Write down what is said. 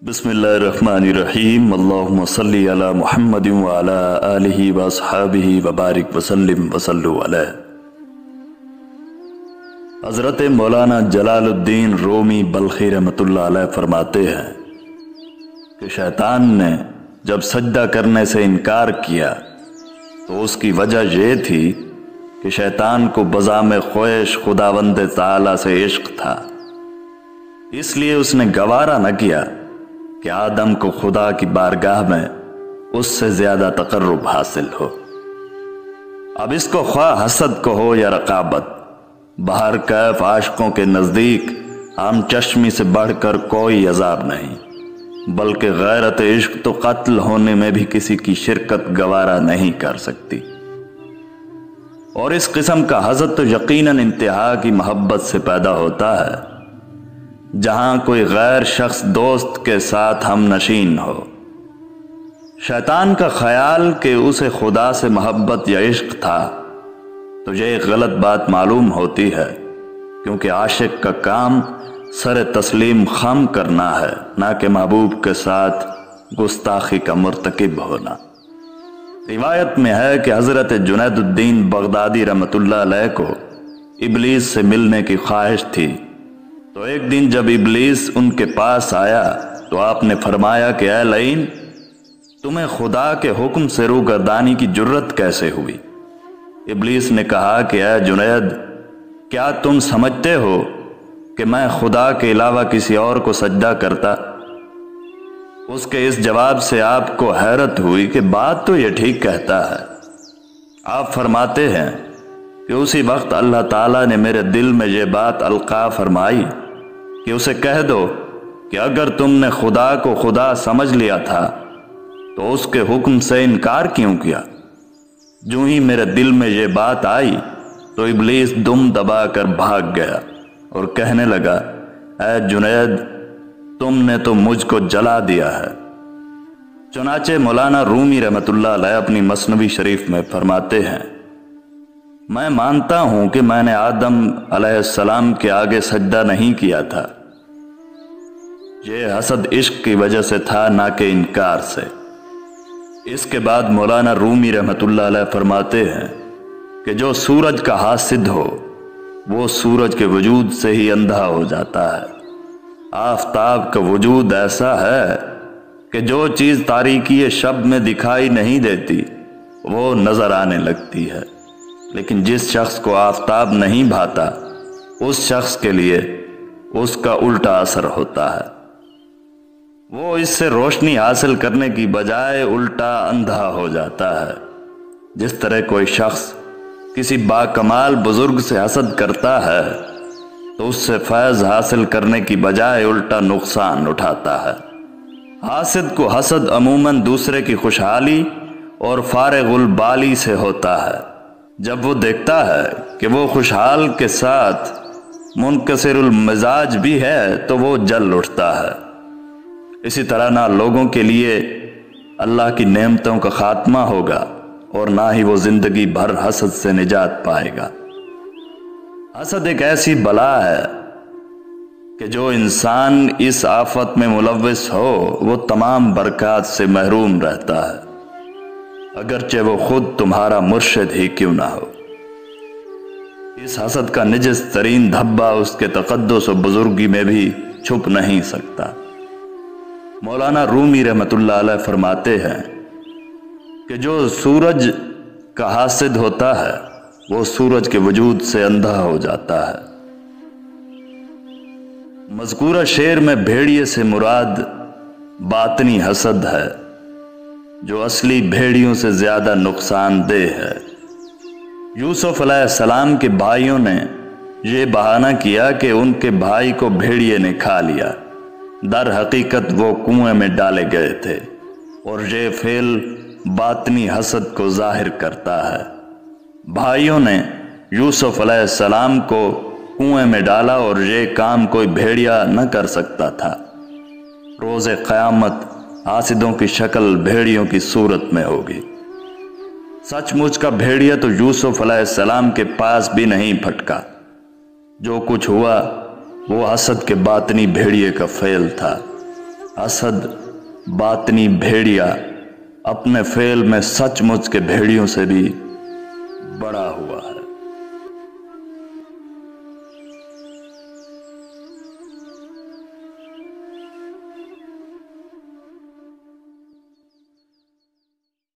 बिस्मिल्लाहिर्रहमानिर्रहीम। अल्लाहुम्मा सल्ली अला मुहम्मद व अला आलिहि व अस्हाबिहि व बारिक वसल्लिम वसल्लु अलैहि। हज़रत मौलाना जलालुद्दीन रूमी बल्खी रहमतुल्लाह अलैह फरमाते हैं कि शैतान ने जब सजदा करने से इनकार किया तो उसकी वजह यह थी कि शैतान को बज़ाम ख्वाहिश खुदावंद ताला से इश्क था, इसलिए उसने गवारा न किया कि आदम को खुदा की बारगाह में उससे ज्यादा तकर्रुब हासिल हो। अब इसको ख्वाह हसद को हो या रकाबत, बाहर कैफ आशिकों के नज़दीक आम चश्मी से बढ़कर कोई अजाब नहीं, बल्कि गैरत इश्क तो कत्ल होने में भी किसी की शिरकत गवारा नहीं कर सकती। और इस किस्म का हसद तो यकीनन इंतहा की मोहब्बत से पैदा होता है, जहां कोई गैर शख्स दोस्त के साथ हम नशीन हो। शैतान का ख्याल कि उसे खुदा से मोहब्बत या इश्क था तो यह एक गलत बात मालूम होती है, क्योंकि आशिक का काम सर तस्लीम खम करना है, ना कि महबूब के साथ गुस्ताखी का मुर्तकिब होना। रिवायत में है कि हज़रत जुनैदुद्दीन बगदादी रहमतुल्लाह अलैह को इब्लीस से मिलने की ख्वाहिश थी, तो एक दिन जब इब्लीस उनके पास आया तो आपने फरमाया कि ऐ लईन, तुम्हें खुदा के हुक्म से रूगर्दानी की जुर्रत कैसे हुई? इब्लीस ने कहा कि ऐ जुनैद, क्या तुम समझते हो कि मैं खुदा के अलावा किसी और को सजदा करता? उसके इस जवाब से आपको हैरत हुई कि बात तो ये ठीक कहता है। आप फरमाते हैं कि उसी वक्त अल्लाह ताला ने मेरे दिल में ये बात अलका फरमाई कि उसे कह दो कि अगर तुमने खुदा को खुदा समझ लिया था तो उसके हुक्म से इनकार क्यों किया? जो ही मेरे दिल में ये बात आई तो इब्लीस दुम दबा कर भाग गया और कहने लगा, ऐ जुनैद, तुमने तो मुझको जला दिया है। चुनाचे मौलाना रूमी रहमतुल्लाह अलैह अपनी मसनवी शरीफ में फरमाते हैं, मैं मानता हूं कि मैंने आदम अलैहिस्सलाम के आगे सजदा नहीं किया था। यह हसद इश्क की वजह से था, ना कि इनकार से। इसके बाद मौलाना रूमी रहमतुल्लाह अलैह फरमाते हैं कि जो सूरज का हासिद हो वो सूरज के वजूद से ही अंधा हो जाता है। आफताब का वजूद ऐसा है कि जो चीज़ तारीकी शब में दिखाई नहीं देती वो नजर आने लगती है, लेकिन जिस शख्स को आफताब नहीं भाता उस शख्स के लिए उसका उल्टा असर होता है। वो इससे रोशनी हासिल करने की बजाय उल्टा अंधा हो जाता है। जिस तरह कोई शख्स किसी बाकमाल बुजुर्ग से हसद करता है तो उससे फैज़ हासिल करने की बजाय उल्टा नुकसान उठाता है। हासिद को हसद अमूमन दूसरे की खुशहाली और फारिगुल बाली से होता है। जब वो देखता है कि वो खुशहाल के साथ मुनकसिरुल मिजाज भी है तो वो जल उठता है। इसी तरह ना लोगों के लिए अल्लाह की नेमतों का खात्मा होगा और ना ही वो जिंदगी भर हसद से निजात पाएगा। हसद एक ऐसी बला है कि जो इंसान इस आफत में मुलव्विस हो वो तमाम बरकत से महरूम रहता है, अगरचे वो खुद तुम्हारा मुर्शिद ही क्यों ना हो। इस हसद का निजस तरीन धब्बा उसके तकद्दुस और बुजुर्गी में भी छुप नहीं सकता। मौलाना रूमी रहमतुल्लाह अलैह फरमाते हैं कि जो सूरज का हासिद होता है वो सूरज के वजूद से अंधा हो जाता है। मज़कूरा शेर में भेड़िए से मुराद बातनी हसद है, जो असली भेड़ियों से ज्यादा नुकसानदेह है। यूसुफ अलैहिस्सलाम के भाइयों ने यह बहाना किया कि उनके भाई को भेड़िए ने खा लिया, दर हकीकत वो कुएं में डाले गए थे, और ये फेल बातनी हसद को जाहिर करता है। भाइयों ने यूसुफ अलैहिस्सलाम को कुएं में डाला और ये काम कोई भेड़िया न कर सकता था। रोज़े क़यामत हासिदों की शक्ल भेड़ियों की सूरत में होगी। सचमुच का भेड़िया तो यूसुफ अलैहिस्सलाम के पास भी नहीं फटका। जो कुछ हुआ वो हसद के बातनी भेड़िए का फेल था। असद बातनी भेड़िया अपने फेल में सचमुच के भेड़ियों से भी